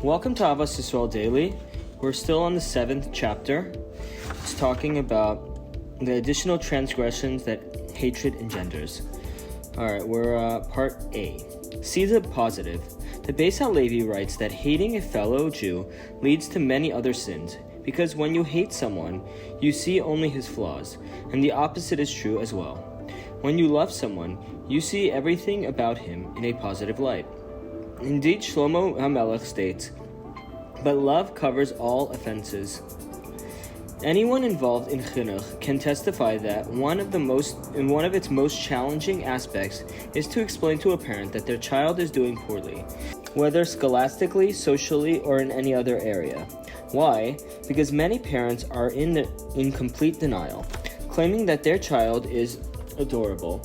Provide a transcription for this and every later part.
Welcome to Ahavas Yisrael Daily. We're still on the 7th chapter. It's talking about the additional transgressions that hatred engenders. Alright, we're part A. See the positive. The Beis HaLevi writes that hating a fellow Jew leads to many other sins, because when you hate someone, you see only his flaws, and the opposite is true as well. When you love someone, you see everything about him in a positive light. Indeed, Shlomo HaMelech states, "But love covers all offenses." Anyone involved in chinuch can testify that one of its most challenging aspects is to explain to a parent that their child is doing poorly, whether scholastically, socially, or in any other area. Why? Because many parents are in complete denial, claiming that their child is adorable,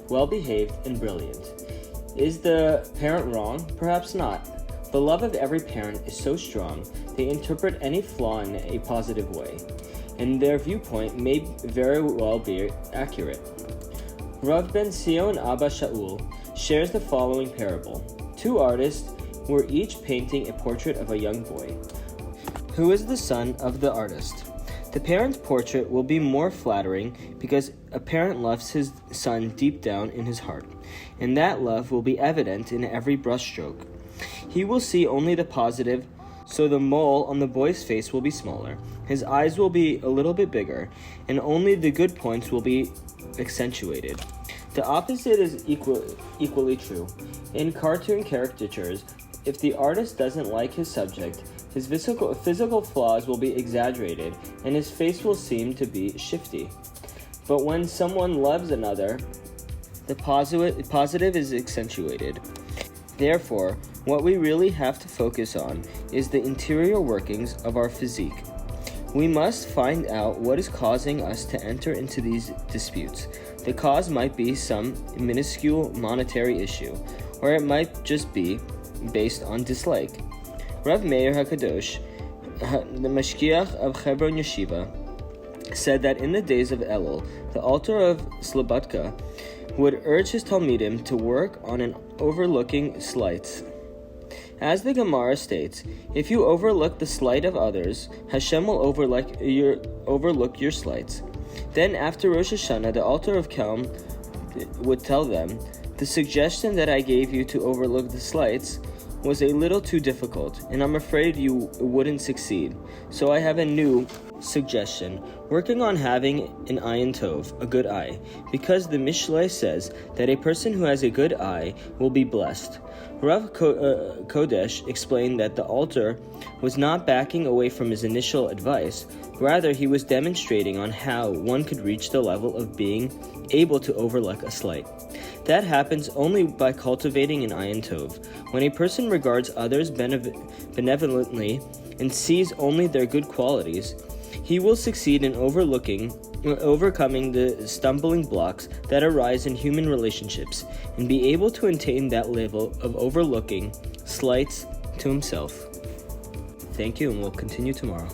well-behaved, and brilliant. Is the parent wrong? Perhaps not. The love of every parent is so strong, they interpret any flaw in a positive way, and their viewpoint may very well be accurate. Rav Ben Sion Abba Shaul shares the following parable. Two artists were each painting a portrait of a young boy. Who is the son of the artist? The parent's portrait will be more flattering because a parent loves his son deep down in his heart, and that love will be evident in every brushstroke. He will see only the positive, so the mole on the boy's face will be smaller, his eyes will be a little bit bigger, and only the good points will be accentuated. The opposite is equally true. In cartoon caricatures, if the artist doesn't like his subject, his physical flaws will be exaggerated, and his face will seem to be shifty. But when someone loves another, the positive is accentuated. Therefore, what we really have to focus on is the interior workings of our physique. We must find out what is causing us to enter into these disputes. The cause might be some minuscule monetary issue, or it might just be based on dislike. Rav Meir HaKadosh, the Mashgiach of Hebron Yeshiva, said that in the days of Elul, the altar of Slobodka would urge his Talmidim to work on an overlooking slights. As the Gemara states, if you overlook the slight of others, Hashem will overlook your slights. Then after Rosh Hashanah, the altar of Kelm would tell them, the suggestion that I gave you to overlook the slights was a little too difficult, and I'm afraid you wouldn't succeed. So I have a new suggestion, working on having an ayin tov, a good eye, because the Mishlei says that a person who has a good eye will be blessed. Rav Kodesh explained that the altar was not backing away from his initial advice, rather he was demonstrating on how one could reach the level of being able to overlook a slight. That happens only by cultivating an ayin tov. When a person regards others benevolently and sees only their good qualities, he will succeed in overcoming the stumbling blocks that arise in human relationships and be able to attain that level of overlooking slights to himself. Thank you, and we'll continue tomorrow.